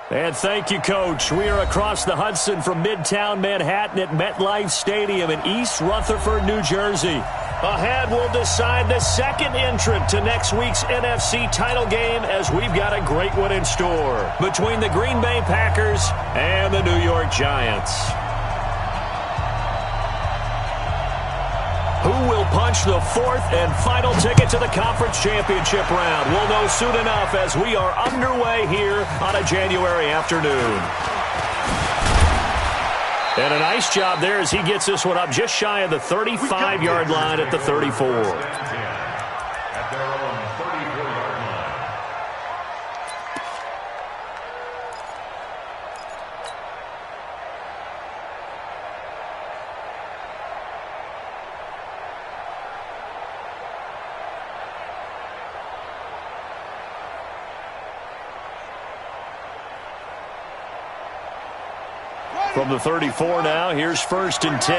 And thank you, Coach. We are across the Hudson from Midtown Manhattan at MetLife Stadium in East Rutherford, New Jersey. Ahead, we'll decide the second entrant to next week's NFC title game as we've got a great one in store between the Green Bay Packers and the New York Giants. Who will punch the fourth and final ticket to the conference championship round? We'll know soon enough as we are underway here on a January afternoon. And a nice job there as he gets this one up just shy of the 35-yard line at the 34. From the 34 now, here's 1st and 10.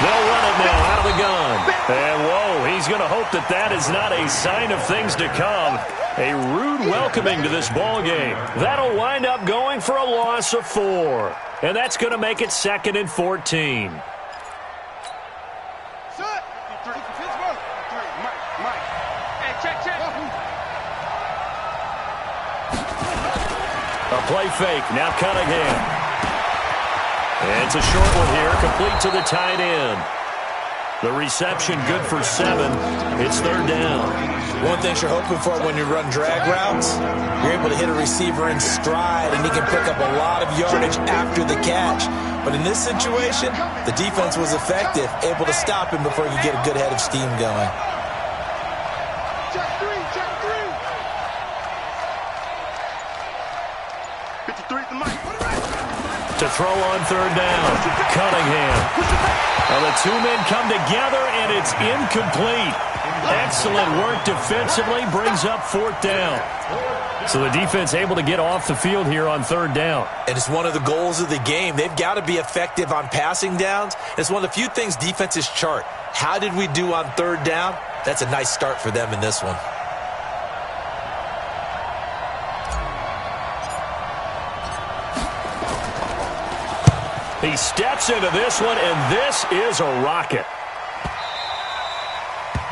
They'll run it now out of the gun. And, whoa, he's going to hope that that is not a sign of things to come. A rude welcoming to this ball game. That'll wind up going for a loss of 4. And that's going to make it 2nd and 14. A play fake. Now Cunningham. And it's a short one here, complete to the tight end. The reception good for 7. It's 3rd down. One thing you're hoping for when you run drag routes, you're able to hit a receiver in stride, and he can pick up a lot of yardage after the catch. But in this situation, the defense was effective, able to stop him before he could get a good head of steam going. To throw on 3rd down. Cunningham. Well, the two men come together, and it's incomplete. Excellent work defensively. Brings up 4th down. So the defense able to get off the field here on 3rd down. And it's one of the goals of the game. They've got to be effective on passing downs. It's one of the few things defenses chart. How did we do on 3rd down? That's a nice start for them in this one. He steps into this one, and this is a rocket.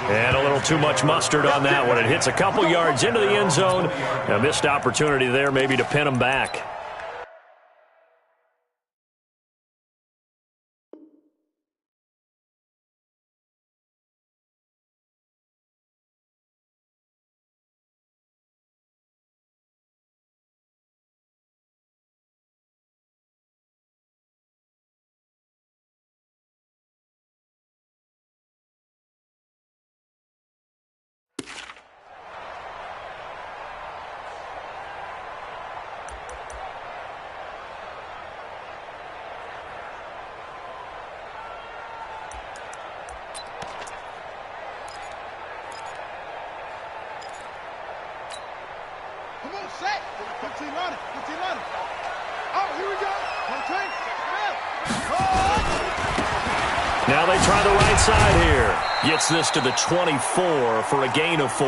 And a little too much mustard on that one. It hits a couple yards into the end zone. A missed opportunity there maybe to pin him back. Now they try the right side here. Gets this to the 24 for a gain of 4.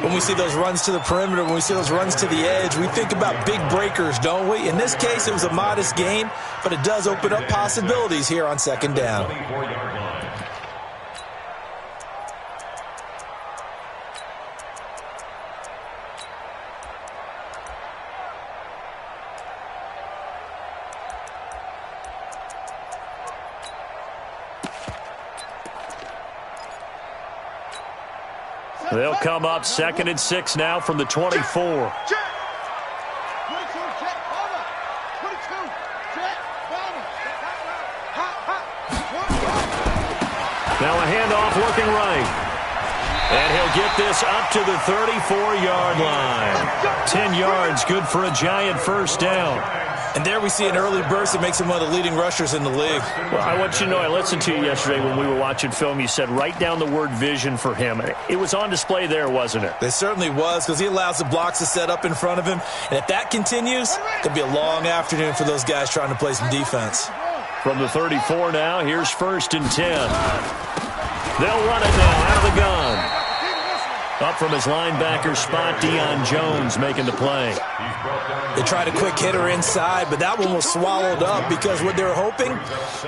When we see those runs to the perimeter, when we see those runs to the edge, we think about big breakers, don't we? In this case, it was a modest gain, but it does open up possibilities here on 2nd down. They'll come up 2nd and 6 now from the 24. Now a handoff working right. And he'll get this up to the 34-yard line. 10 yards, good for a Giant 1st down. And there we see an early burst that makes him one of the leading rushers in the league. Well, I want you to know, I listened to you yesterday when we were watching film. You said write down the word vision for him. It was on display there, wasn't it? It certainly was, because he allows the blocks to set up in front of him. And if that continues, it could be a long afternoon for those guys trying to play some defense. From the 34 now, here's 1st and 10. They'll run it now out of the gun. Up from his linebacker spot, Deion Jones making the play. They tried a quick hitter inside, but that one was swallowed up because what they're hoping,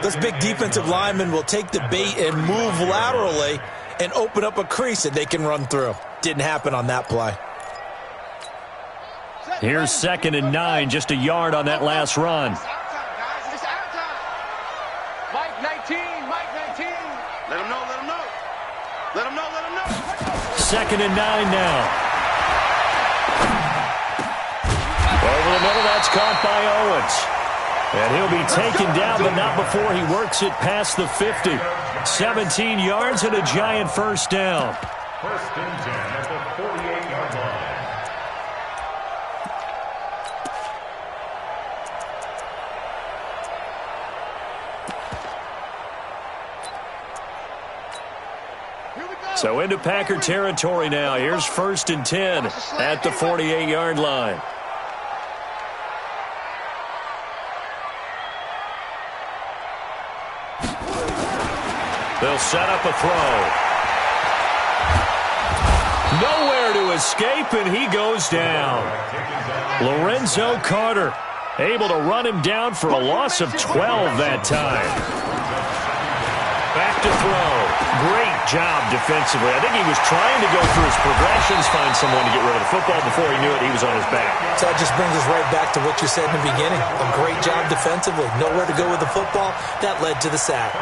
those big defensive linemen will take the bait and move laterally and open up a crease that they can run through. Didn't happen on that play. Here's 2nd and 9, just a yard on that last run. Mike 19, Mike 19. Let him know, let him know. Let him know, let him know. 2nd and 9 now. Over the middle, that's caught by Owens. And he'll be taken down, but not before he works it past the 50. 17 yards and a giant first down. First and 10 at the 48-yard line. So into Packer territory now. Here's 1st and 10 at the 48-yard line. They'll set up a throw. Nowhere to escape, and he goes down. Lorenzo Carter able to run him down for a loss of 12 that time. Back to throw. Great job defensively. I think he was trying to go through his progressions, find someone to get rid of the football. Before he knew it, he was on his back. So that just brings us right back to what you said in the beginning. A great job defensively. Nowhere to go with the football. That led to the sack.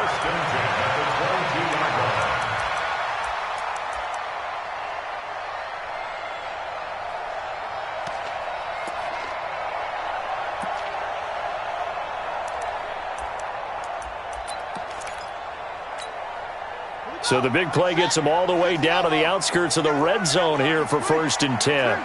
So the big play gets him all the way down to the outskirts of the red zone here for 1st and 10.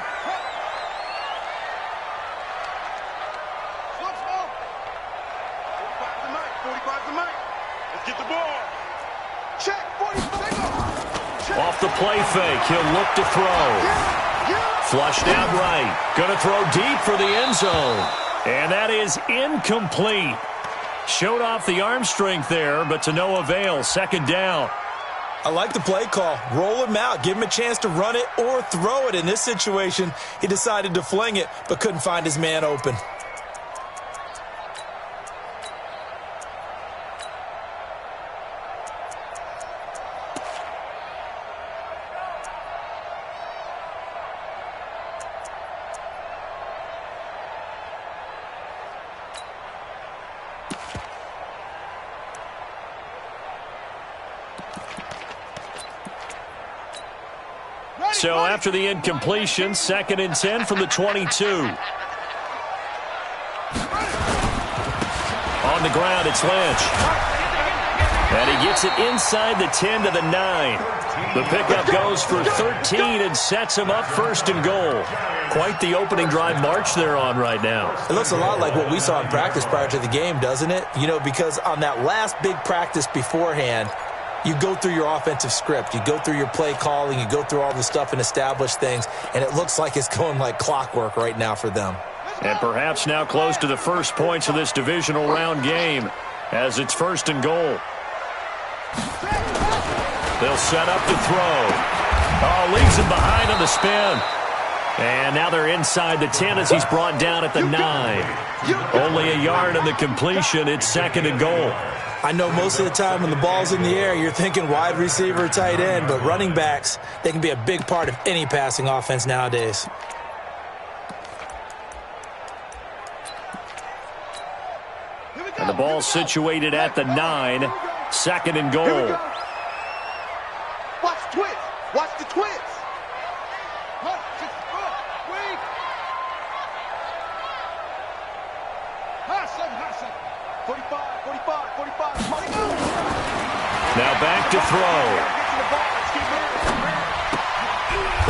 Off the play fake, he'll look to throw. Flushed out right. Going to throw deep for the end zone. And that is incomplete. Showed off the arm strength there, but to no avail. 2nd down. I like the play call. Roll him out. Give him a chance to run it or throw it. In this situation, he decided to fling it, but couldn't find his man open. So after the incompletion, 2nd and 10 from the 22. On the ground, it's Lynch. And he gets it inside the 10 to the 9. The pickup goes for 13 and sets him up 1st and goal. Quite the opening drive march they're on right now. It looks a lot like what we saw in practice prior to the game, doesn't it? You know, because on that last big practice beforehand, you go through your offensive script. You go through your play calling. You go through all the stuff and establish things. And it looks like it's going like clockwork right now for them. And perhaps now close to the first points of this divisional round game as it's 1st and goal. They'll set up to throw. Oh, leaves him behind on the spin. And now they're inside the 10 as he's brought down at the 9. Only a yard in the completion. It's 2nd and goal. I know most of the time when the ball's in the air, you're thinking wide receiver, tight end, but running backs, they can be a big part of any passing offense nowadays. And the ball situated at the 9, 2nd and goal. Watch the twist. Watch the twist. Now back to throw.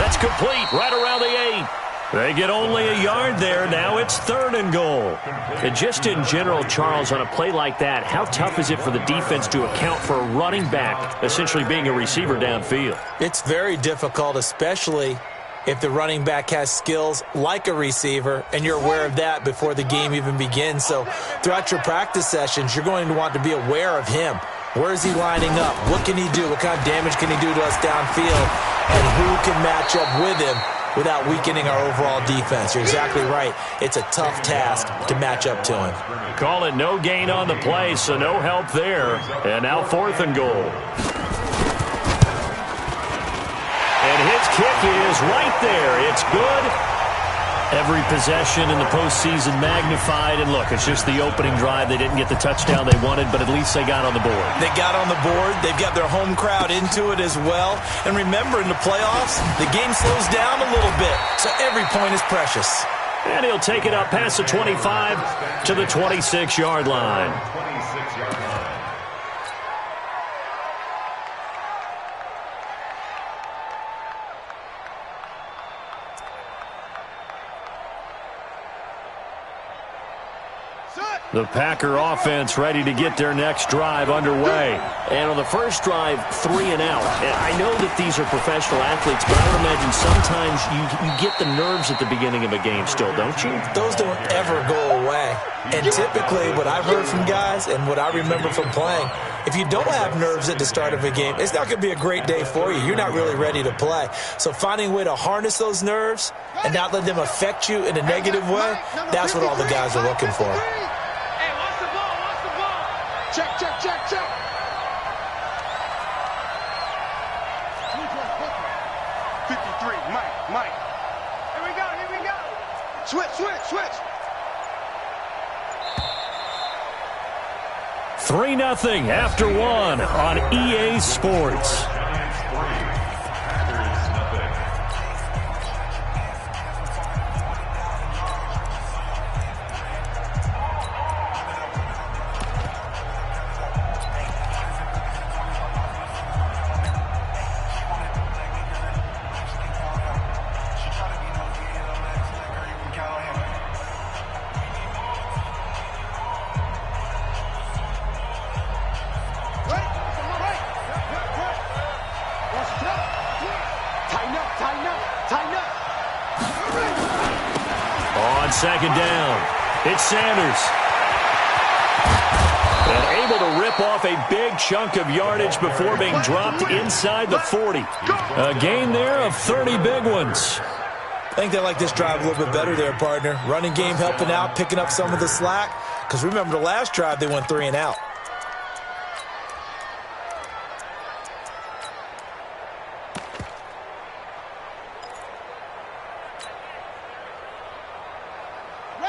That's complete right around the 8. They get only a yard there. Now it's 3rd and goal. And just in general, Charles, on a play like that, how tough is it for the defense to account for a running back essentially being a receiver downfield? It's very difficult, especially if the running back has skills like a receiver, and you're aware of that before the game even begins. So throughout your practice sessions, you're going to want to be aware of him. Where is he lining up? What can he do? What kind of damage can he do to us downfield? And who can match up with him without weakening our overall defense? You're exactly right. It's a tough task to match up to him. Call it no gain on the play, so no help there. And now 4th and goal. And his kick is right there. It's good. Every possession in the postseason magnified. And look, it's just the opening drive. They didn't get the touchdown they wanted, but at least they got on the board. They got on the board. They've got their home crowd into it as well. And remember, in the playoffs, the game slows down a little bit, so every point is precious. And he'll take it up past the 25 to the 26-yard line. The Packer offense ready to get their next drive underway. And on the first drive, 3 and out. And I know that these are professional athletes, but I would imagine sometimes you get the nerves at the beginning of a game still, don't you? Those don't ever go away. And typically what I've heard from guys and what I remember from playing, if you don't have nerves at the start of a game, it's not going to be a great day for you. You're not really ready to play. So finding a way to harness those nerves and not let them affect you in a negative way, that's what all the guys are looking for. Check, check, check, check. 53, Mike. Here we go. Switch. 3-0 after 1 on EA Sports. On second down, it's Sanders. And able to rip off a big chunk of yardage before being dropped inside the 40. A gain there of 30 big ones. I think they like this drive a little bit better there, partner. Running game helping out, picking up some of the slack. Because remember the last drive, they went 3 and out.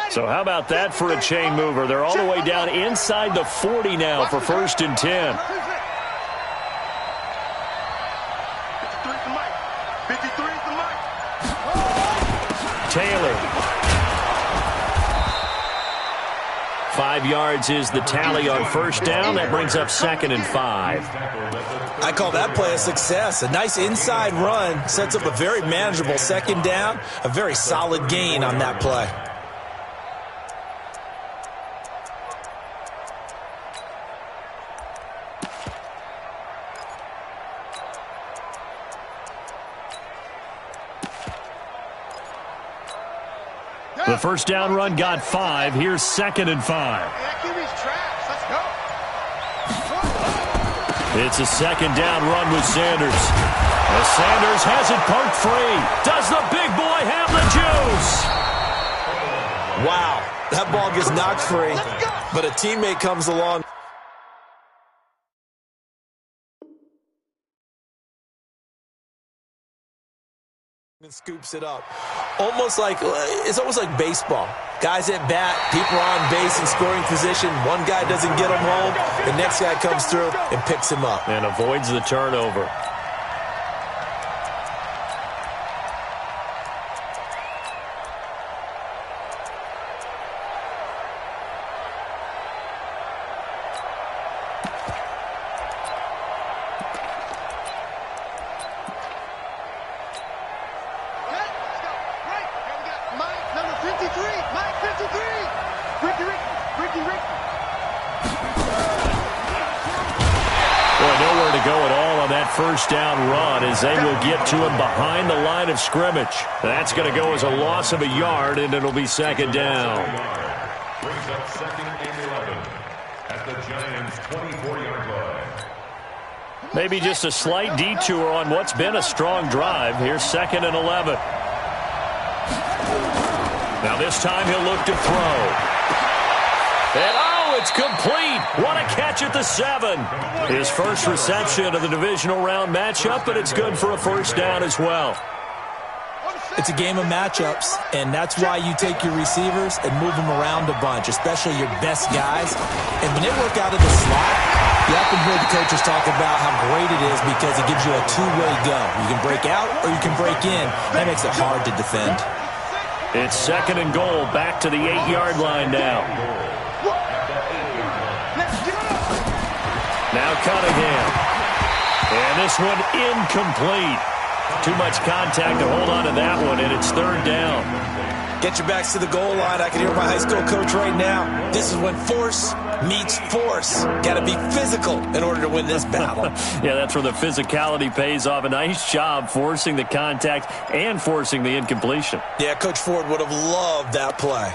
So how about that for a chain mover? They're all the way down inside the 40 now for 1st and 10. 53 for Mike. 53 for Mike. Taylor. 5 yards is the tally on 1st down. That brings up 2nd and 5. I call that play a success. A nice inside run sets up a very manageable 2nd down. A very solid gain on that play. The 1st down run got 5. Here's 2nd and 5. Let's go. It's a 2nd down run with Sanders. As Sanders has it parked free. Does the big boy have the juice? Wow, that ball gets knocked free, but a teammate comes along and scoops it up. It's almost like baseball. Guys at bat, people are on base in scoring position. One guy doesn't get him home. The next guy comes through and picks him up. And avoids the turnover. Nowhere to go at all on that 1st down run as they will get to him behind the line of scrimmage. That's going to go as a loss of a yard, and it'll be 2nd down. at the Giants' 24-yard line. Maybe just a slight detour on what's been a strong drive. Here's 2nd and 11. Now this time he'll look to throw. And oh, it's complete. What a catch at the 7. His first reception of the divisional round matchup, but it's good for a first down as well. It's a game of matchups, and that's why you take your receivers and move them around a bunch, especially your best guys. And when they work out of the slot, you often hear the coaches talk about how great it is because it gives you a two-way go. You can break out or you can break in. That makes it hard to defend. It's 2nd and goal, back to the 8-yard line now. Now Cunningham. And this one incomplete. Too much contact to hold on to that one, and it's 3rd down. Get your backs to the goal line. I can hear my high school coach right now. This is when force meets force. Got to be physical in order to win this battle. Yeah, that's where the physicality pays off. A nice job forcing the contact and forcing the incompletion. Yeah, Coach Ford would have loved that play.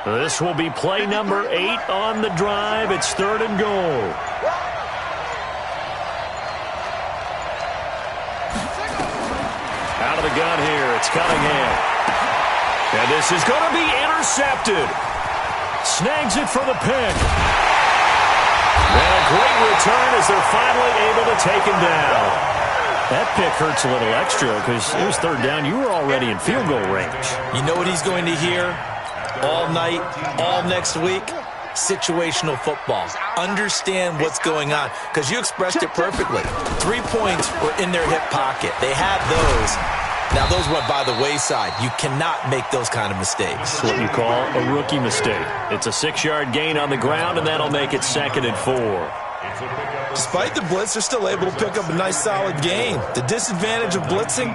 This will be play number 8 on the drive. It's 3rd and goal. Out of the gun here, it's Cunningham. And this is going to be intercepted. Snags it for the pick. And a great return as they're finally able to take him down. That pick hurts a little extra because it was 3rd down. You were already in field goal range. You know what he's going to hear all night, all next week? Situational football. Understand what's going on, because you expressed it perfectly. 3 points were in their hip pocket. They had those. Now, those went by the wayside. You cannot make those kind of mistakes. It's what you call a rookie mistake. It's a 6-yard gain on the ground, and that'll make it 2nd and 4. Despite the blitz, they're still able to pick up a nice, solid gain. The disadvantage of blitzing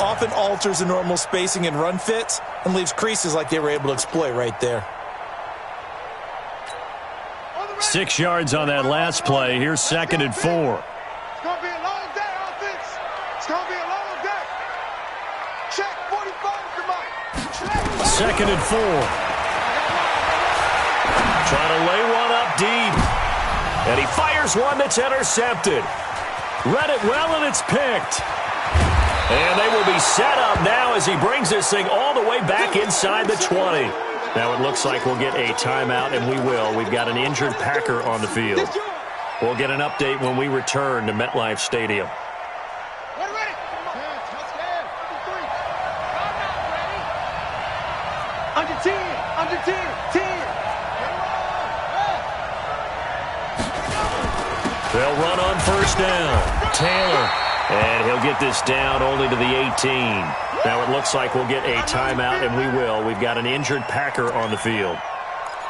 often alters the normal spacing and run fits and leaves creases like they were able to exploit right there. 6 yards on that last play. Here's 2nd and 4. It's going to be a long day, offense. It's going to be a long day. Check 45 tonight. 2nd and 4. Trying to lay one up deep. And he fires one that's intercepted. Read it well, and it's picked. And they will be set up now as he brings this thing all the way back inside the 20. Now it looks like we'll get a timeout, and we will. We've got an injured Packer on the field. We'll get an update when we return to MetLife Stadium. Under 10, under 10, 10. They'll run on 1st down. Taylor. And he'll get this down only to the 18. Now it looks like we'll get a timeout, and we will. We've got an injured Packer on the field.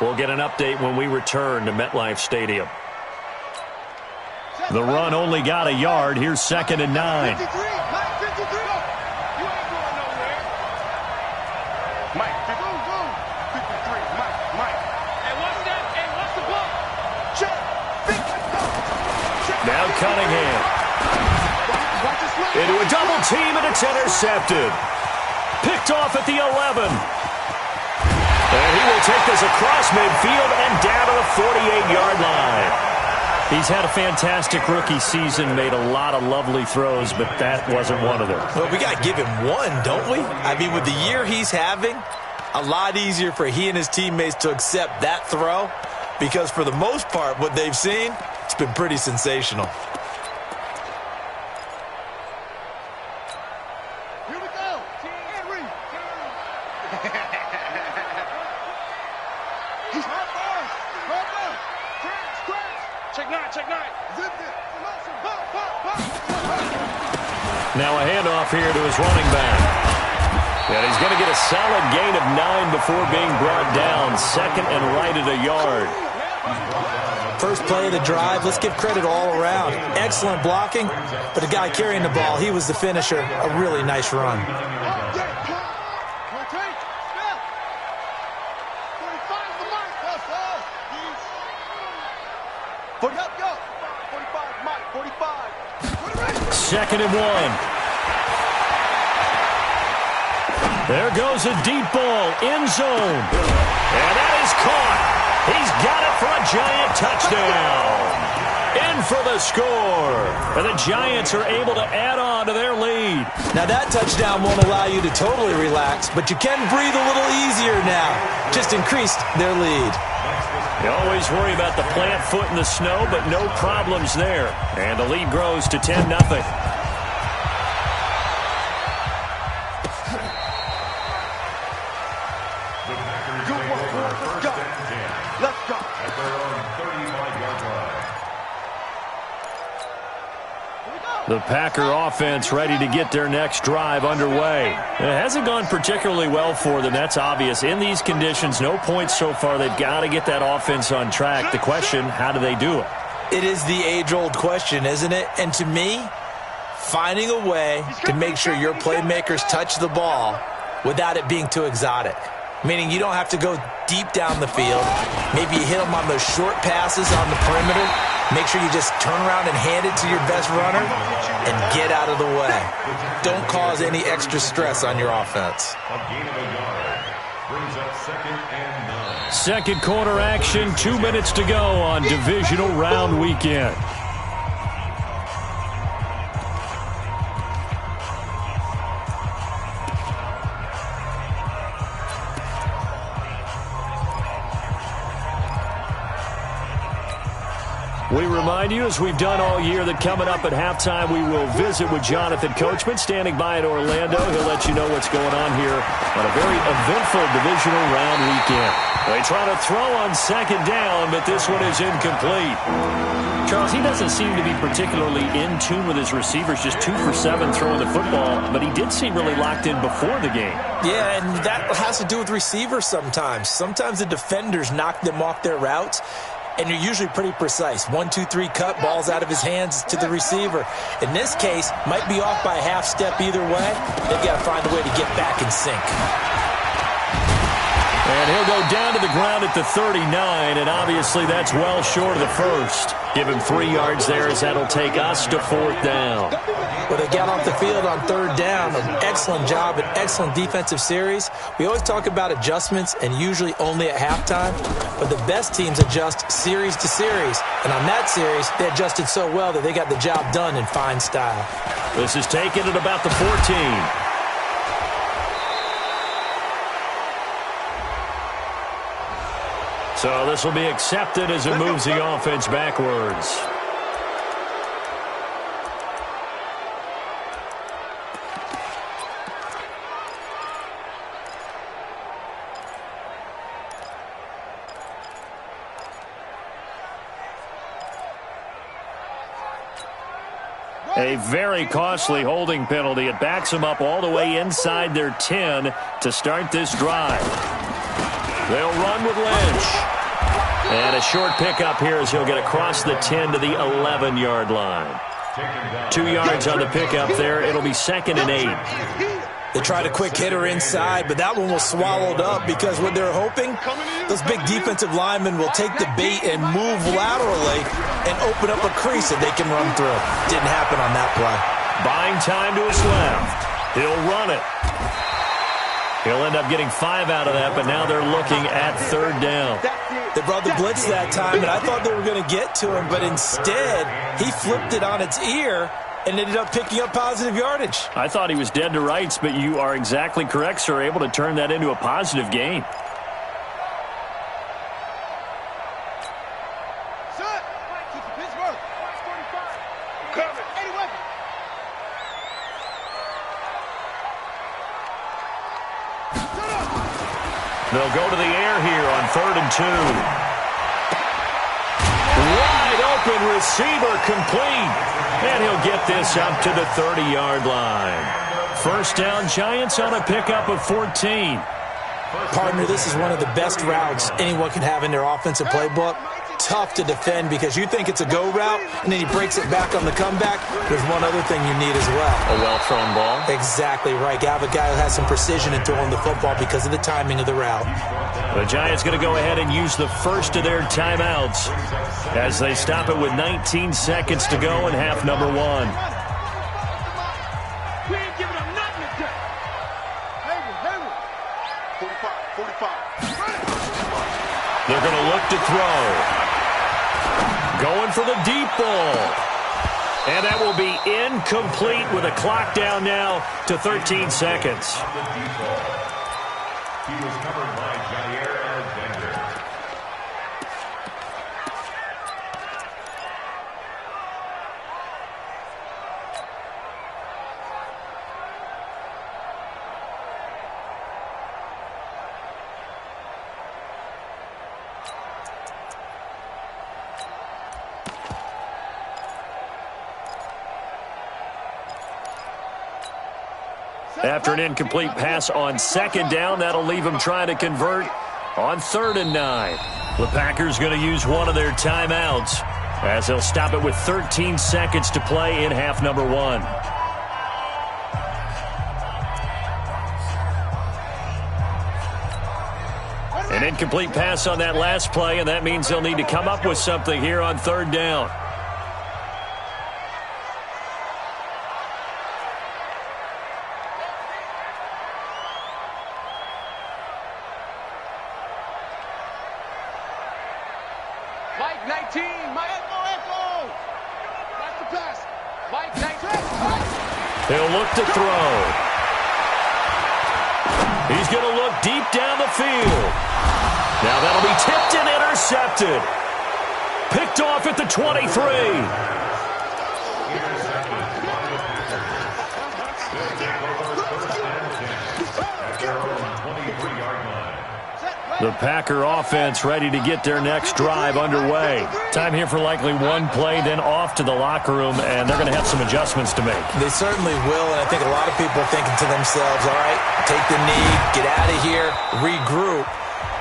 We'll get an update when we return to MetLife Stadium. The run only got a yard. Here's 2nd and 9. 53, Mike 53. You ain't going nowhere. Mike, 53, Mike. Hey, what's that? Hey, what's the ball? Check. Now Cunningham. Into a double team, and it's intercepted. Picked off at the 11. And he will take this across midfield and down to the 48-yard line. He's had a fantastic rookie season, made a lot of lovely throws, but that wasn't one of them. Well, we got to give him one, don't we? I mean, with the year he's having, a lot easier for he and his teammates to accept that throw, because for the most part, what they've seen, it's been pretty sensational. Now a handoff here to his running back. And he's going to get a solid gain of 9 before being brought down. 2nd and right at a yard. First play of the drive, let's give credit all around. Excellent blocking, but the guy carrying the ball, he was the finisher. A really nice run. Second and 1. There goes a deep ball, end zone. And that is caught. He's got it for a Giant touchdown. In for the score. And the Giants are able to add on to their lead. Now that touchdown won't allow you to totally relax, but you can breathe a little easier now. Just increased their lead. You always worry about the plant foot in the snow, but no problems there. And the lead grows to 10-0. Let's go. At their own 35-yard line. The Packer offense ready to get their next drive underway. It hasn't gone particularly well for them. That's obvious. In these conditions, no points so far. They've got to get that offense on track. The question, how do they do it? It is the age-old question, isn't it? And to me, finding a way to make sure your playmakers touch the ball without it being too exotic. Meaning you don't have to go deep down the field. Maybe you hit them on those short passes on the perimeter. Make sure you just turn around and hand it to your best runner and get out of the way. Don't cause any extra stress on your offense. A gain of a yard. Brings up 2nd and 9. Second quarter action, 2 minutes to go on divisional round weekend. We remind you, as we've done all year, that coming up at halftime, we will visit with Jonathan Coachman, standing by in Orlando. He'll let you know what's going on here on a very eventful divisional round weekend. They try to throw on second down, but this one is incomplete. Charles, he doesn't seem to be particularly in tune with his receivers, just 2 for 7 throwing the football, but he did seem really locked in before the game. Yeah, and that has to do with receivers sometimes. Sometimes the defenders knock them off their routes, and you're usually pretty precise. 1, 2, 3, cut, balls out of his hands to the receiver. In this case, might be off by a half step either way. They've got to find a way to get back in sync. And he'll go down to the ground at the 39, and obviously that's well short of the first. Give him 3 yards there, as that'll take us to 4th down. Well, they got off the field on 3rd down. An excellent job, an excellent defensive series. We always talk about adjustments, and usually only at halftime. But the best teams adjust series to series. And on that series, they adjusted so well that they got the job done in fine style. This is taken at about the 14. So this will be accepted as it moves the offense backwards. A very costly holding penalty. It backs them up all the way inside their 10 to start this drive. They'll run with Lynch. And a short pickup here as he'll get across the 10 to the 11-yard line. 2 yards on the pickup there. It'll be 2nd and 8. They tried a quick hitter inside, but that one was swallowed up because what they're hoping, those big defensive linemen will take the bait and move laterally and open up a crease that they can run through. Didn't happen on that play. Buying time to his left. He'll run it. He'll end up getting 5 out of that, but now they're looking at 3rd down. They brought the blitz that time, and I thought they were going to get to him, but instead he flipped it on its ear and ended up picking up positive yardage. I thought he was dead to rights, but you are exactly correct, sir, able to turn that into a positive gain. They'll go to the air here on 3rd and 2. Wide open receiver complete. And he'll get this up to the 30-yard line. 1st down, Giants on a pickup of 14. Partner, this is one of the best routes anyone can have in their offensive playbook. Tough to defend because you think it's a go route, and then he breaks it back on the comeback. There's one other thing you need as well. A well-thrown ball. Exactly right. You have a guy who has some precision in throwing the football because of the timing of the route. The Giants going to go ahead and use the first of their timeouts as they stop it with 19 seconds to go in half number 1. We ain't giving up nothing today. Hayward. They're going to look to throw. Going for the deep ball. And that will be incomplete with a clock down now to 13 seconds. He was covered by Jair Alexander. After an incomplete pass on second down, that'll leave them trying to convert on 3rd and 9. The Packers going to use one of their timeouts as they'll stop it with 13 seconds to play in half number 1. An incomplete pass on that last play, and that means they'll need to come up with something here on 3rd down. Mike 19, Mike Echo. That's the pass. Mike 19. He'll look to throw. He's going to look deep down the field. Now that'll be tipped and intercepted. Picked off at the 23. The Packer offense ready to get their next drive underway. Time here for likely one play, then off to the locker room, and they're going to have some adjustments to make. They certainly will, and I think a lot of people are thinking to themselves, all right, take the knee, get out of here, regroup.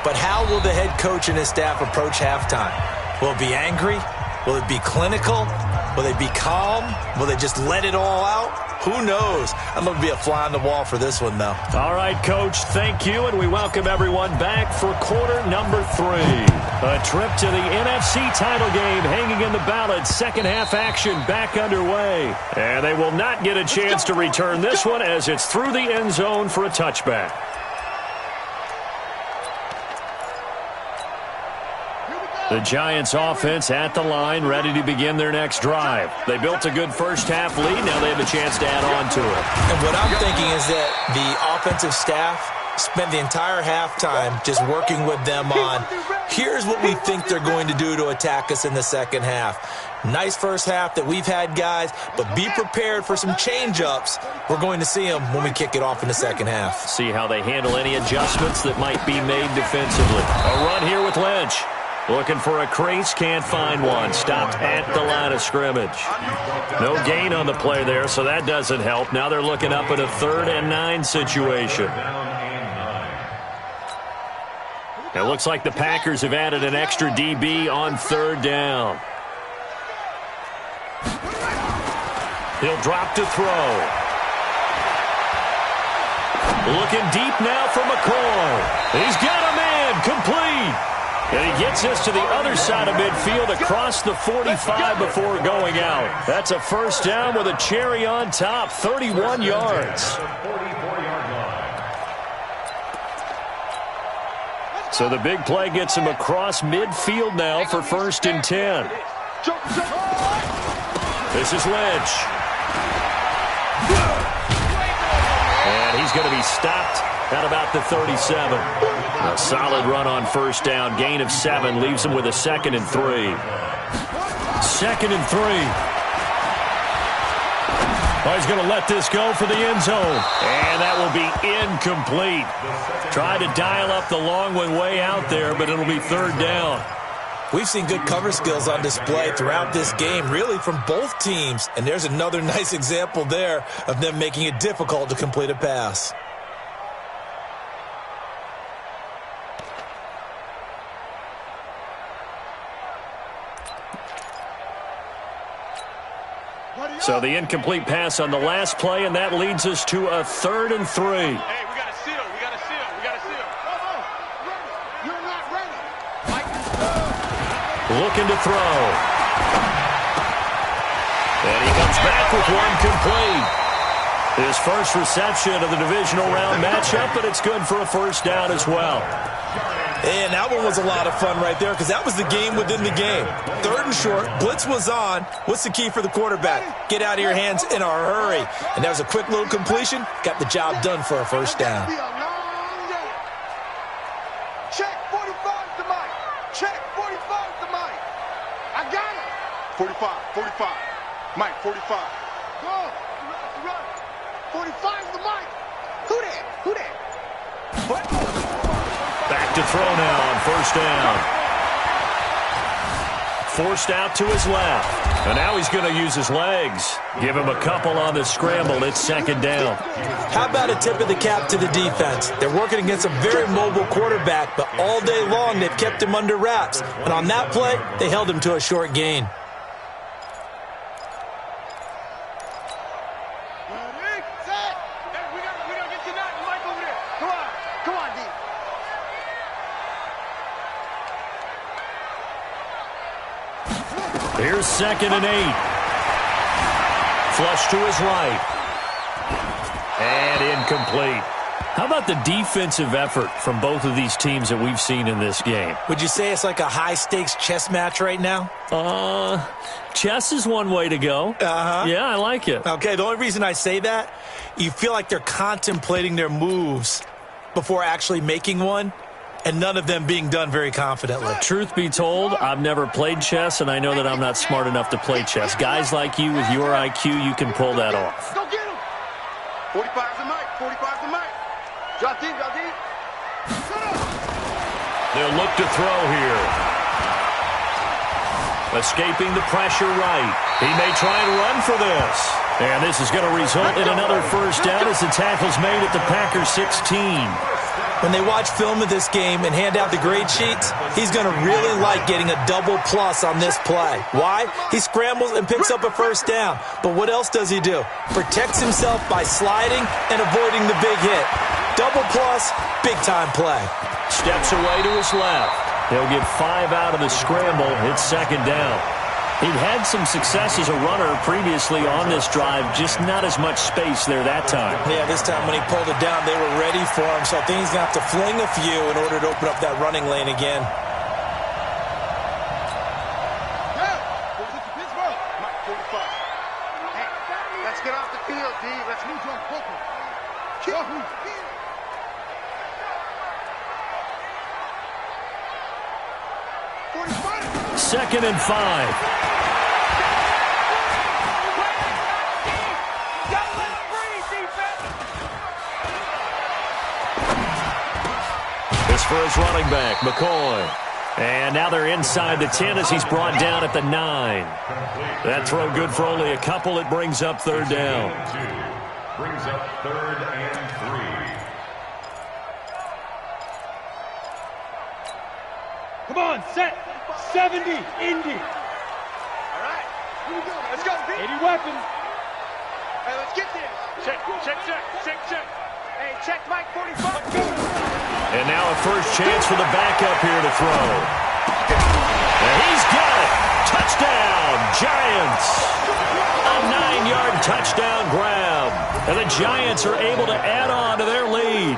But how will the head coach and his staff approach halftime? Will it be angry? Will it be clinical? Will they be calm? Will they just let it all out? Who knows? I'm going to be a fly on the wall for this one, though. All right, Coach, thank you, and we welcome everyone back for quarter number 3. A trip to the NFC title game hanging in the balance. Second half action back underway. And they will not get a chance to return this one as it's through the end zone for a touchback. The Giants offense at the line, ready to begin their next drive. They built a good first half lead. Now they have a chance to add on to it. And what I'm thinking is that the offensive staff spent the entire halftime just working with them on, here's what we think they're going to do to attack us in the second half. Nice first half that we've had, guys, but be prepared for some change-ups. We're going to see them when we kick it off in the second half. See how they handle any adjustments that might be made defensively. A run here with Lynch. Looking for a crease, can't find one. Stopped at the line of scrimmage. No gain on the play there, so that doesn't help. Now they're looking up at a 3rd and 9 situation. It looks like the Packers have added an extra DB on 3rd down. He'll drop to throw. Looking deep now for McCoy. He's got a man, complete. And he gets us to the other side of midfield across the 45 before going out. That's a first down with a cherry on top, 31 yards. So the big play gets him across midfield now for 1st and 10. This is Lynch. And he's going to be stopped at about the 37. A solid run on first down. Gain of 7 leaves him with a 2nd and 3. 2nd and 3. Oh, he's going to let this go for the end zone. And that will be incomplete. Tried to dial up the long one way out there, but it'll be 3rd down. We've seen good cover skills on display throughout this game, really from both teams. And there's another nice example there of them making it difficult to complete a pass. So the incomplete pass on the last play, and that leads us to a 3rd and 3. Hey, we got to seal. We got to seal. We got to seal. You're not ready. Mike. Looking to throw. And he comes back with one complete. His first reception of the divisional round matchup, but it's good for a first down as well. And that one was a lot of fun right there because that was the game within the game. 3rd and short, blitz was on. What's the key for the quarterback? Get out of your hands in a hurry. And that was a quick little completion. Got the job done for a first down. Check 45 to Mike. Check 45 to Mike. I got it. 45, 45. Mike, 45. Go. Run. 45 to Mike. Who that? Who that? What? Back to throw now on first down. Forced out to his left. And now he's going to use his legs. Give him a couple on the scramble. It's 2nd down. How about a tip of the cap to the defense? They're working against a very mobile quarterback, but all day long they've kept him under wraps. And on that play, they held him to a short gain. Here's 2nd and 8. Flush to his right. And incomplete. How about the defensive effort from both of these teams that we've seen in this game? Would you say it's like a high-stakes chess match right now? Chess is one way to go. Yeah, I like it. Okay, the only reason I say that, you feel like they're contemplating their moves before actually making one. And none of them being done very confidently. Truth be told, I've never played chess, and I know that I'm not smart enough to play chess. Guys like you with your IQ, you can pull that off. Go get him. 45's the mic. 45's the mic. Drop deep, drop deep. They'll look to throw here. Escaping the pressure right. He may try and run for this. And this is going to result in another first down as the tackle's made at the Packers 16. When they watch film of this game and hand out the grade sheets, he's going to really like getting a double plus on this play. Why? He scrambles and picks up a first down. But what else does he do? Protects himself by sliding and avoiding the big hit. Double plus, big-time play. Steps away to his left. He'll get 5 out of the scramble. It's 2nd down. He'd had some success as a runner previously on this drive, just not as much space there that time. Yeah, this time when he pulled it down, they were ready for him, so I think he's going to have to fling a few in order to open up that running lane again. Let's get off the field, D. Let's move on quickly. 2nd and 5. For his running back, McCoy. And now they're inside the 10 as he's brought down at the 9. That throw good for only a couple. It brings up 3rd down. Brings up 3rd and 3. Come on, set. 70, Indy. All right. Here we go. Let's go, B. 80 weapons. Hey, let's get this. Check, check, check, check, check. Hey, check Mike 45. And now a first chance for the backup here to throw. And he's got it. Touchdown, Giants. A 9-yard touchdown grab. And the Giants are able to add on to their lead.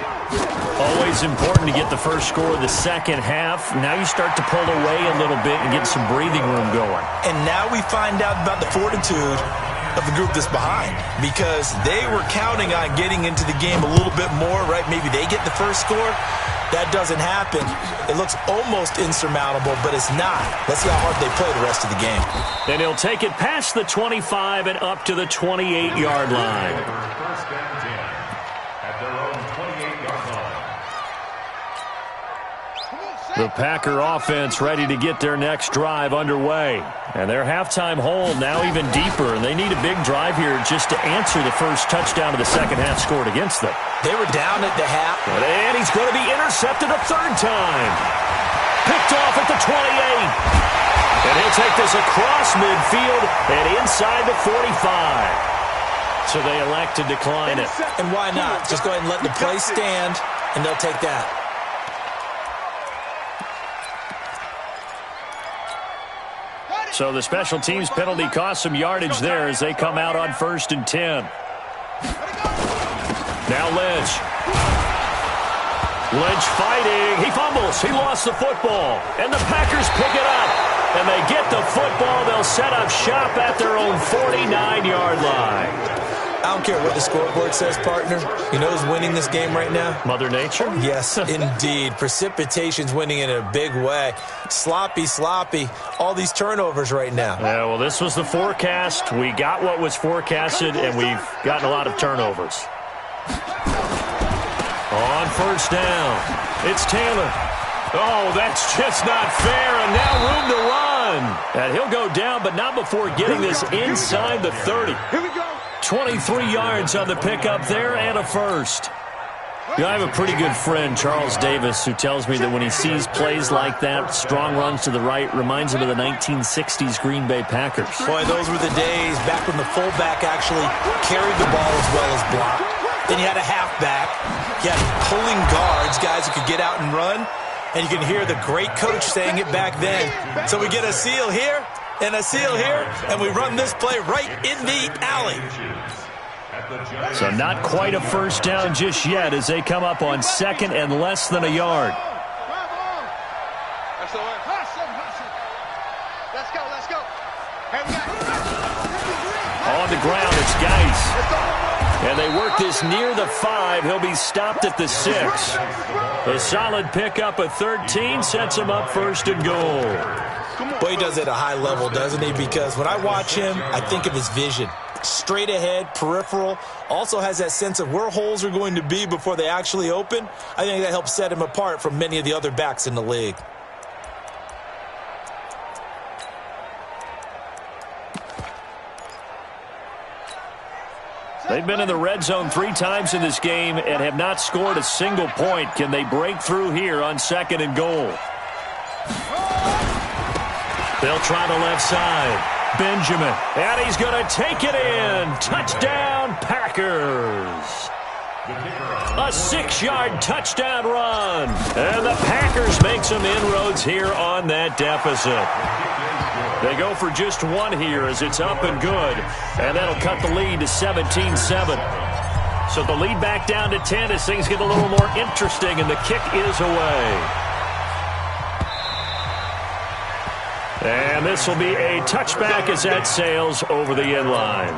Always important to get the first score of the second half. Now you start to pull away a little bit and get some breathing room going. And now we find out about the fortitude of the group that's behind, because they were counting on getting into the game a little bit more, right? Maybe they get the first score. That doesn't happen. It looks almost insurmountable, but it's not. Let's see how hard they play the rest of the game. And he'll take it past the 25 and up to the 28-yard line. First and 10 at their own 28-yard line. The Packer offense ready to get their next drive underway. And their halftime hole now even deeper, and they need a big drive here just to answer the first touchdown of the second half scored against them. They were down at the half. And he's going to be intercepted a 3rd time. Picked off at the 28. And he'll take this across midfield and inside the 45. So they elect to decline it. And why not? Just go ahead and let the play stand, and they'll take that. So the special teams penalty cost some yardage there as they come out on 1st and 10. Now Lynch. Lynch fighting. He fumbles. He lost the football. And the Packers pick it up. And they get the football. They'll set up shop at their own 49-yard line. I don't care what the scoreboard says, partner. You know who's winning this game right now? Mother Nature? Yes, indeed. Precipitation's winning in a big way. Sloppy. All these turnovers right now. Yeah, well, this was the forecast. We got what was forecasted, and we've gotten a lot of turnovers. On first down, it's Taylor. Oh, that's just not fair, and now room to run. And he'll go down, but not before getting this inside the 30. Here we go. 23 yards on the pickup there and a first. You know, I have a pretty good friend, Charles Davis, who tells me that when he sees plays like that, strong runs to the right, reminds him of the 1960s Green Bay Packers. Boy, those were the days back when the fullback actually carried the ball as well as blocked. Then you had a halfback. You had pulling guards, guys who could get out and run. And you can hear the great coach saying it back then. So we get a seal here and a seal here, and we run this play right in the alley. So not quite a first down just yet as they come up on second and less than a yard. That's the way. Let's go. On the ground, it's Geis. And they work this near the 5. He'll be stopped at the 6. A solid pickup of 13 sets him up first and goal. Boy, he does it at a high level, doesn't he? Because when I watch him, I think of his vision. Straight ahead, peripheral. Also has that sense of where holes are going to be before they actually open. I think that helps set him apart from many of the other backs in the league. They've been in the red zone 3 times in this game and have not scored a single point. Can they break through here on second and goal? They'll try the left side. Benjamin, and he's going to take it in. Touchdown, Packers. A 6-yard touchdown run. And the Packers make some inroads here on that deficit. They go for just 1 here as it's up and good. And that'll cut the lead to 17-7. So the lead back down to 10 as things get a little more interesting, and the kick is away. And this will be a touchback as that sails over the end line.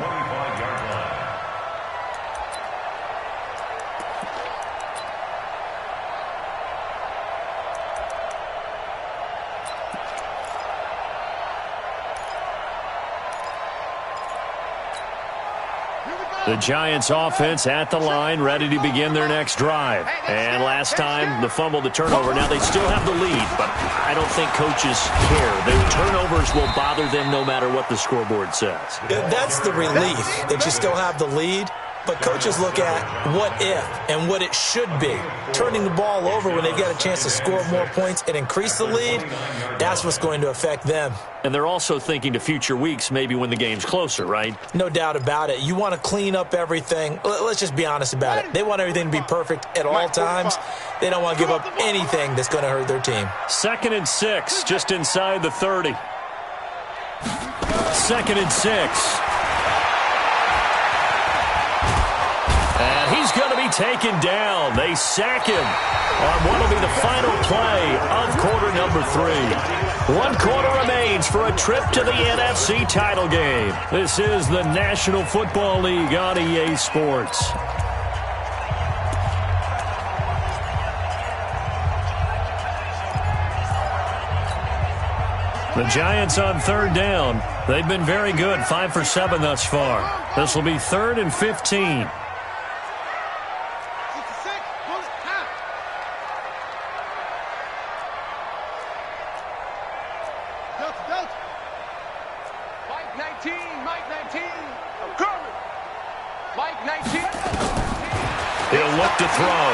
The Giants offense at the line, ready to begin their next drive. And last time, the fumble, the turnover. Now they still have the lead, but I don't think coaches care. The turnovers will bother them no matter what the scoreboard says. That's the relief, that you still have the lead. But coaches look at what if and what it should be. Turning the ball over when they get a chance to score more points and increase the lead, that's what's going to affect them. And they're also thinking to future weeks, maybe when the game's closer, right? No doubt about it. You want to clean up everything. Let's just be honest about it. They want everything to be perfect at all times. They don't want to give up anything that's going to hurt their team. 2nd and 6, just inside the 30. 2nd and 6. And he's going to be taken down. They sack him on what will be the final play of quarter number 3. 1 quarter remains for a trip to the NFC title game. This is the National Football League on EA Sports. The Giants on 3rd down. They've been very good, 5 for 7 thus far. This will be 3rd and 15. He'll look to throw.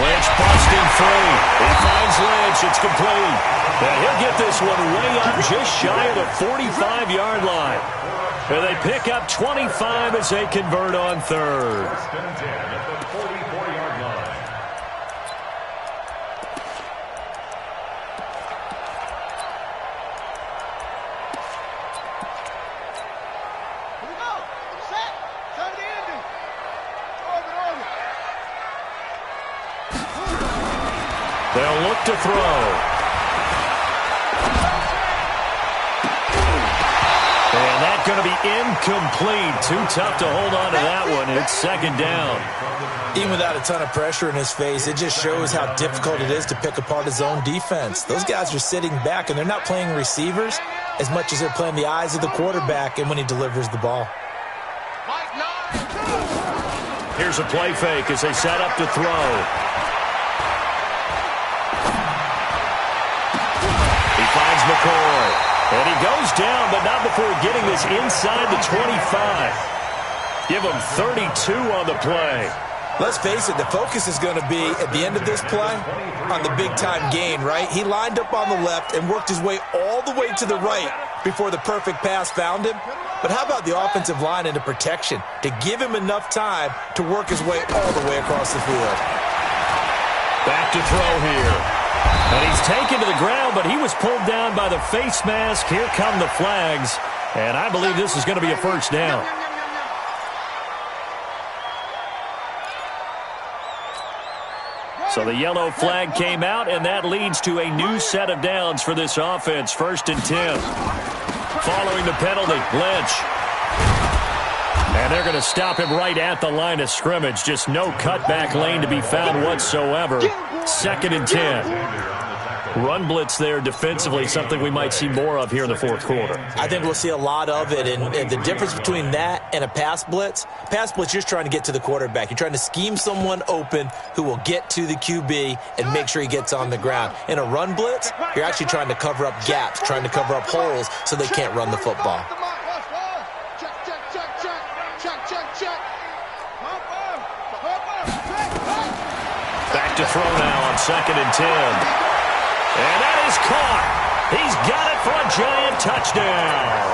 Lynch busting free. He finds Lynch. It's complete. And he'll get this one way up just shy of the 45-yard line. And they pick up 25 as they convert on 3rd. back to throw. And that's going to be incomplete. Too tough to hold on to that one. It's second down. Even without a ton of pressure in his face, it just shows how difficult it is to pick apart his own defense. Those guys are sitting back, and they're not playing receivers as much as they're playing the eyes of the quarterback and when he delivers the ball. Here's a play fake as they set up to throw. He finds McCoy. And he goes down, but not before getting this inside the 25. Give him 32 on the play. Let's face it, the focus is going to be, at the end of this play, on the big-time gain, right? He lined up on the left and worked his way all the way to the right before the perfect pass found him. But how about the offensive line into protection to give him enough time to work his way all the way across the field? Back to throw here. And he's taken to the ground, but he was pulled down by the face mask. Here come the flags. And I believe this is going to be a first down. So the yellow flag came out, and that leads to a new set of downs for this offense. 1st and 10. Following the penalty, Lynch. And they're going to stop him right at the line of scrimmage. Just no cutback lane to be found whatsoever. 2nd and 10. Run blitz there defensively, something we might see more of here in the fourth quarter. I think we'll see a lot of it, and the difference between that and a pass blitz, you're just trying to get to the quarterback. You're trying to scheme someone open who will get to the QB and make sure he gets on the ground. In a run blitz, you're actually trying to cover up gaps, trying to cover up holes so they can't run the football. Back to throw now on 2nd and 10. And that is caught. He's got it for a giant touchdown.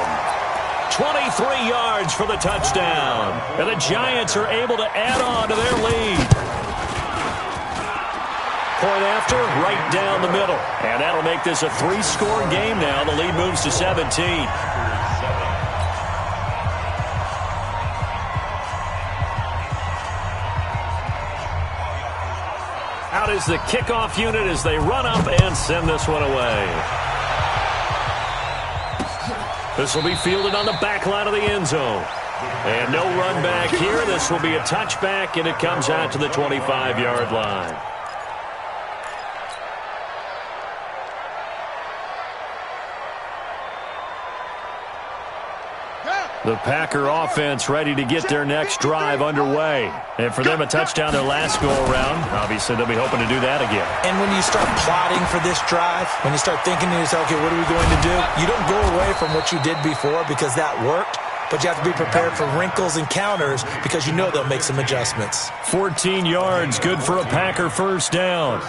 23 yards for the touchdown. And the Giants are able to add on to their lead. Point after, right down the middle. And that'll make this a 3-score game now. The lead moves to 17. Out is the kickoff unit as they run up and send this one away. This will be fielded on the back line of the end zone. And no run back here. This will be a touchback, and it comes out to the 25-yard line. The Packer offense ready to get their next drive underway. And for them, a touchdown their last go-around. Obviously, they'll be hoping to do that again. And when you start plotting for this drive, when you start thinking to yourself, okay, what are we going to do? You don't go away from what you did before because that worked, but you have to be prepared for wrinkles and counters because you know they'll make some adjustments. 14 yards, good for a Packer first down.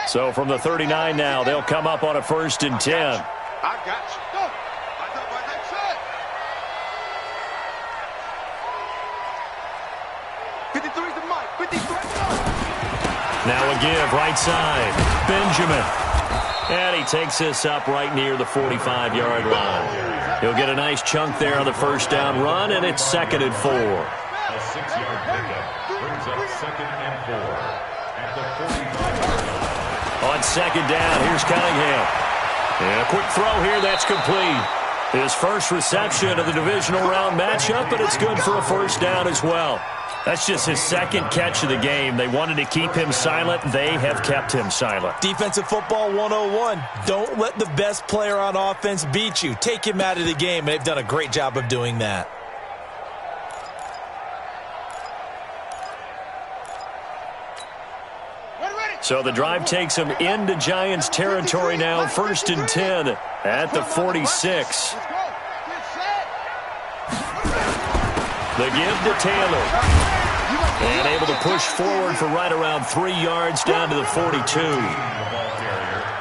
So from the 39 now, they'll come up on a 1st and 10. I got you. Go. I know what they said. 53's the mic. 53. Now a give, right side. Benjamin. And he takes this up right near the 45-yard line. He'll get a nice chunk there on the first down run, and it's 2nd and 4. A 6-yard pickup brings up 2nd and 4 at the 45-yard line. On 2nd down, here's Cunningham. And a quick throw here, that's complete. His first reception of the divisional round matchup, but it's good for a first down as well. That's just his 2nd catch of the game. They wanted to keep him silent. They have kept him silent. Defensive football 101. Don't let the best player on offense beat you. Take him out of the game, and they've done a great job of doing that. So the drive takes him into Giants territory now. 1st and 10 at the 46. The give to Taylor. And able to push forward for right around 3 yards down to the 42.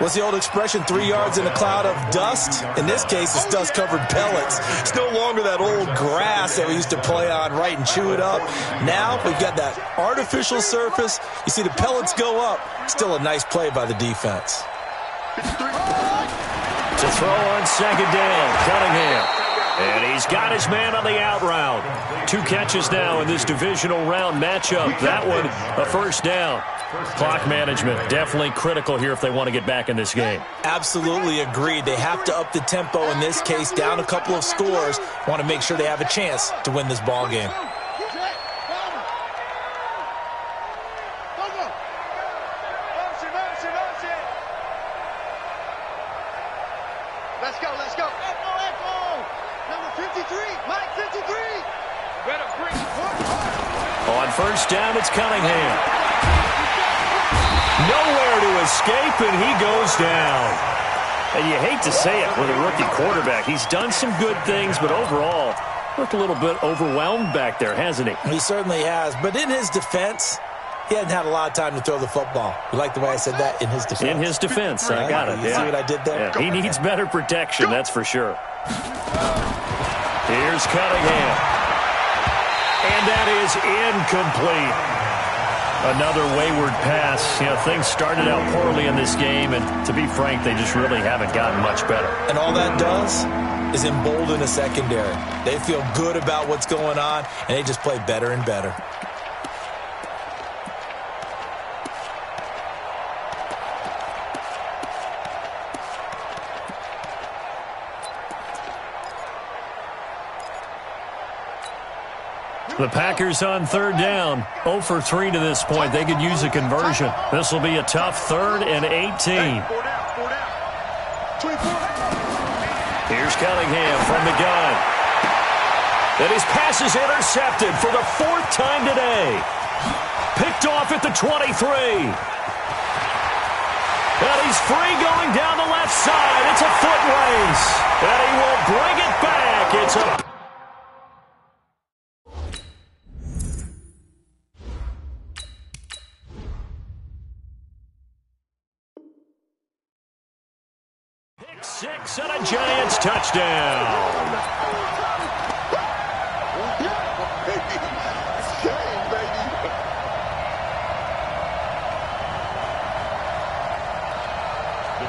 What's the old expression, 3 yards in a cloud of dust? In this case, it's dust-covered pellets. It's no longer that old grass that we used to play on, right, and chew it up. Now we've got that artificial surface. You see the pellets go up. Still a nice play by the defense. To throw on 2nd down, Cunningham. And he's got his man on the out route. 2 catches now in this divisional round matchup. That one, a first down. Clock management, definitely critical here if they want to get back in this game. Absolutely agreed. They have to up the tempo in this case, down a couple of scores. Want to make sure they have a chance to win this ball game. Let's go, let's go. Echo. Number 53, Mike 53. Better bring On first down, it's Cunningham. Nowhere to escape, and he goes down. And you hate to say it with a rookie quarterback. He's done some good things, but overall, looked a little bit overwhelmed back there, hasn't he? He certainly has. But in his defense, he hasn't had a lot of time to throw the football. You like the way I said that? In his defense. In his defense, I got it. You see what I did there? Yeah, he needs better protection, that's for sure. Here's Cunningham. And that is incomplete. Another wayward pass. You know, things started out poorly in this game, and to be frank, they just really haven't gotten much better. And all that does is embolden a secondary. They feel good about what's going on, and they just play better and better. The Packers on third down. 0 for 3 to this point. They could use a conversion. This will be a tough 3rd and 18. Here's Cunningham from the gun. And his pass is intercepted for the 4th time today. Picked off at the 23. And he's free going down the left side. It's a foot race. And he will bring it back. It's a pick 6 and a Giants touchdown.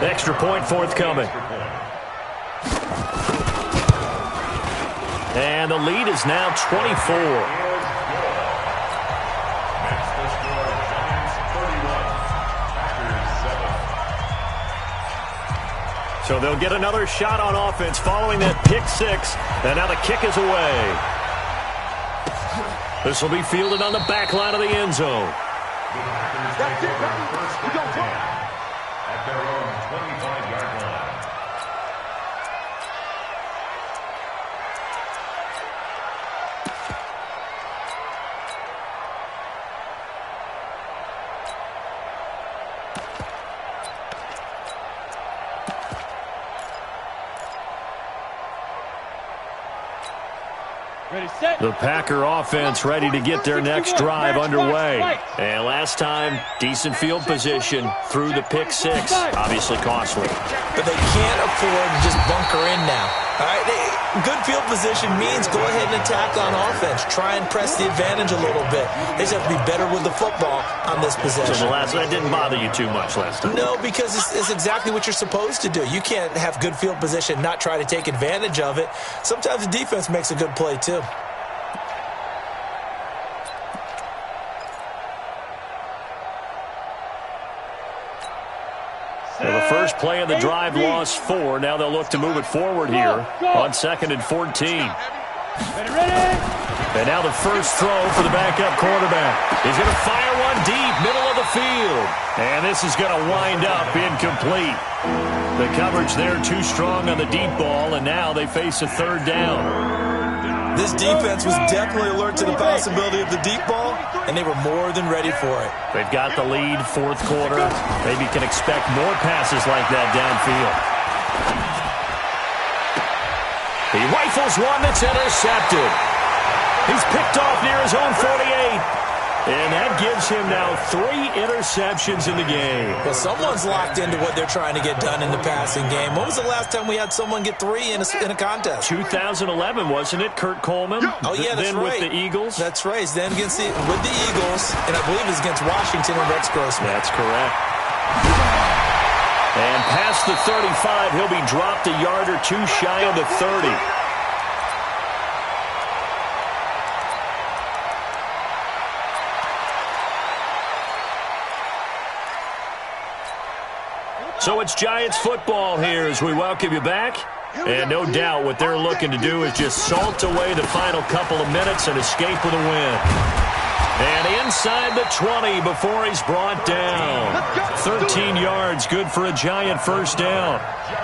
Extra point forthcoming. And the lead is now 24. So they'll get another shot on offense following that pick 6. And now the kick is away. This will be fielded on the back line of the end zone. That's it, baby. We go at their own 25-yard line. Ready, set. The Packer offense ready to get their next drive underway. And last time, decent field position through the pick 6. Obviously costly. But they can't afford to just bunker in now. All right, good field position means go ahead and attack on offense. Try and press the advantage a little bit. They just have to be better with the football on this possession. So that didn't bother you too much last time? No, because it's exactly what you're supposed to do. You can't have good field position, not try to take advantage of it. Sometimes the defense makes a good play too. So the first play of the drive lost 4. Now they'll look to move it forward here on 2nd and 14. Ready. And now the first throw for the backup quarterback. He's going to fire one deep, middle of the field. And this is going to wind up incomplete. The coverage there too strong on the deep ball, and now they face a 3rd down. This defense was definitely alert to the possibility of the deep ball, and they were more than ready for it. They've got the lead, 4th quarter. Maybe can expect more passes like that downfield. He rifles one that's intercepted. He's picked off near his own 48. And that gives him now 3 interceptions in the game. Well, someone's locked into what they're trying to get done in the passing game. When was the last time we had someone get 3 in a contest? 2011, wasn't it, Kurt Coleman? Oh, yeah, that's then right. With the Eagles? That's right. Then with the Eagles, and I believe it's against Washington and Rex Grossman. That's correct. And past the 35, he'll be dropped a yard or 2 shy of the 30. So it's Giants football here as we welcome you back. And no doubt what they're looking to do is just salt away the final couple of minutes and escape with a win. And inside the 20 before he's brought down. 13 yards, good for a Giant first down.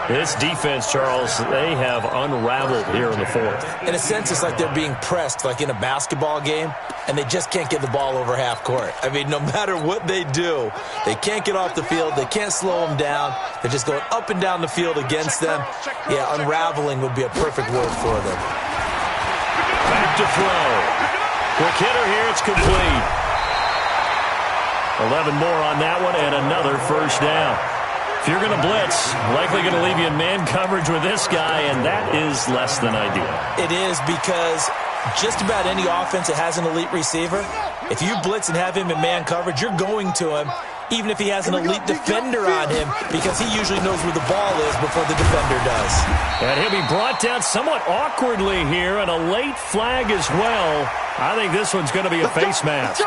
This defense, Charles, they have unraveled here in the fourth. In a sense, it's like they're being pressed like in a basketball game, and they just can't get the ball over half court. I mean, no matter what they do, they can't get off the field. They can't slow them down. They're just going up and down the field against them. Yeah, unraveling would be a perfect word for them. Back to throw. Quick hitter here, it's complete. 11 more on that one and another first down. If you're going to blitz, likely going to leave you in man coverage with this guy, and that is less than ideal. It is because just about any offense that has an elite receiver, if you blitz and have him in man coverage, you're going to him, even if he has an elite defender on him, because he usually knows where the ball is before the defender does. And he'll be brought down somewhat awkwardly here, and a late flag as well. I think this one's going to be a face mask.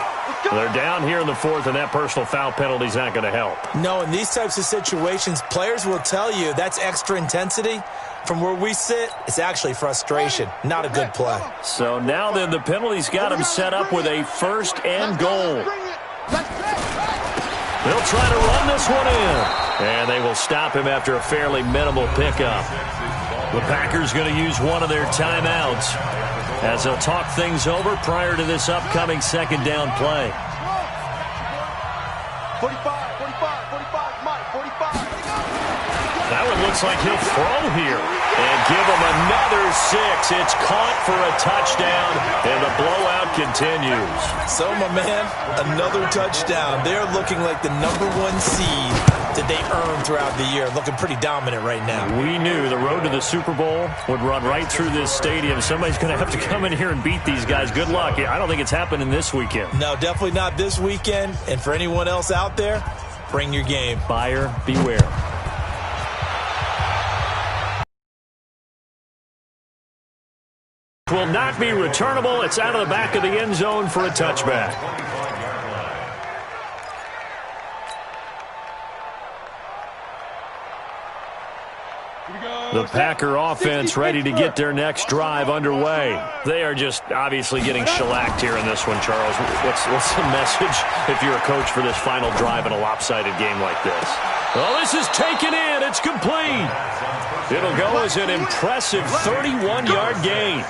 They're down here in the fourth, and that personal foul penalty is not going to help. No, in these types of situations, players will tell you that's extra intensity. From where we sit, it's actually frustration, not a good play. So now then, the penalty's got him set up with a first and goal. They'll try to run this one in, and they will stop him after a fairly minimal pickup. The Packers going to use one of their timeouts as they'll talk things over prior to this upcoming second down play. 45, 45, 45, Mike, 45. That one looks like he'll throw here and give him another 6. It's caught for a touchdown, and the blowout continues. So, my man, another touchdown. They're looking like the #1 seed that they earned throughout the year, looking pretty dominant right now. We knew the road to the Super Bowl would run right through this stadium. Somebody's going to have to come in here and beat these guys. Good luck. I don't think it's happening this weekend. No, definitely not this weekend. And for anyone else out there, bring your game. Buyer beware. Will not be returnable. It's out of the back of the end zone for a touchback. The Packer offense ready to get their next drive underway. They are just obviously getting shellacked here in this one, Charles. What's the message if you're a coach for this final drive in a lopsided game like this? Well, this is taken in. It's complete. It'll go as an impressive 31-yard gain.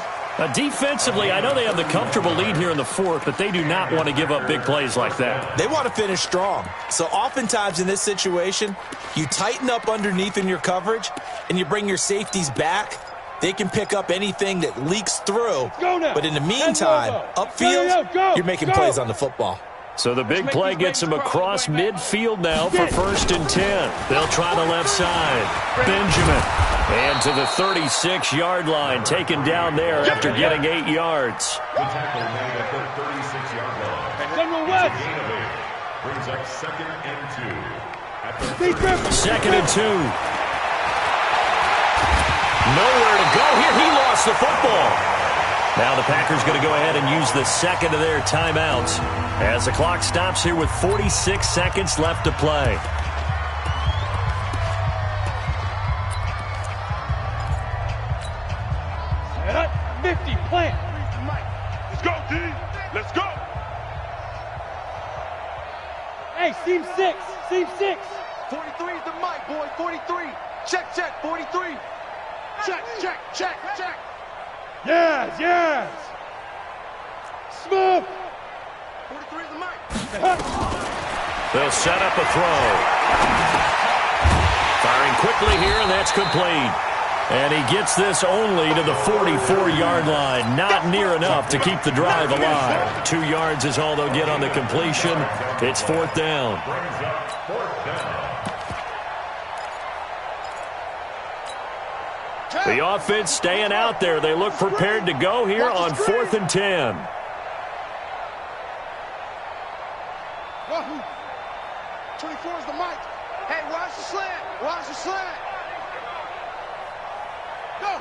Defensively, I know they have the comfortable lead here in the fourth, but they do not want to give up big plays like that. They want to finish strong. So oftentimes in this situation, you tighten up underneath in your coverage, and you bring your safeties back. They can pick up anything that leaks through. But in the meantime, upfield, you're making plays on the football. So the big play gets him across midfield now for 1st and 10. They'll try the left side. Benjamin. And to the 36-yard line, taken down there after getting 8 yards. The tackle made at the 36-yard line. Brings up 2nd and 2. 2nd and 2. Nowhere to go here. He lost the football. Now the Packers going to go ahead and use the second of their timeouts as the clock stops here with 46 seconds left to play. Set up, 50, plant. Let's go, D. Let's go. Hey, seam 6, seam 6. 43 is the mic, boy. 43. Check, check. 43. Check, check, check, check. Yes, yes. Smooth. 43 is the mic. They'll set up a throw. Firing quickly here, and that's complete. And he gets this only to the 44-yard line. Not near enough to keep the drive alive. 2 yards is all they'll get on the completion. It's 4th down. The offense staying out there. They look prepared to go here on 4th and 10. Wahoo. 24 is the mic. Hey, watch the slant. Watch the slant. Go.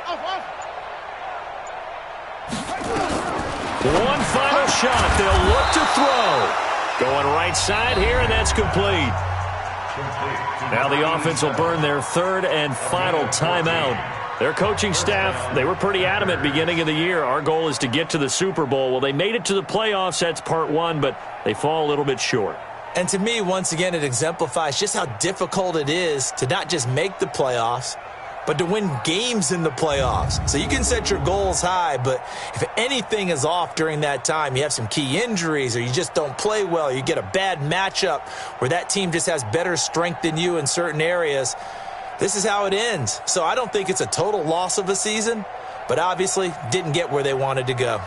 Off. One final shot. They'll look to throw. Going right side here, and that's complete. Now the offense will burn their third and final timeout. Their coaching staff, they were pretty adamant beginning of the year. Our goal is to get to the Super Bowl. Well, they made it to the playoffs. That's part one, but they fall a little bit short. And to me, once again, it exemplifies just how difficult it is to not just make the playoffs, but to win games in the playoffs. So you can set your goals high, but if anything is off during that time, you have some key injuries or you just don't play well, you get a bad matchup where that team just has better strength than you in certain areas, this is how it ends. So I don't think it's a total loss of a season, but obviously didn't get where they wanted to go.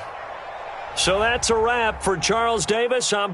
So that's a wrap for Charles Davis. I'm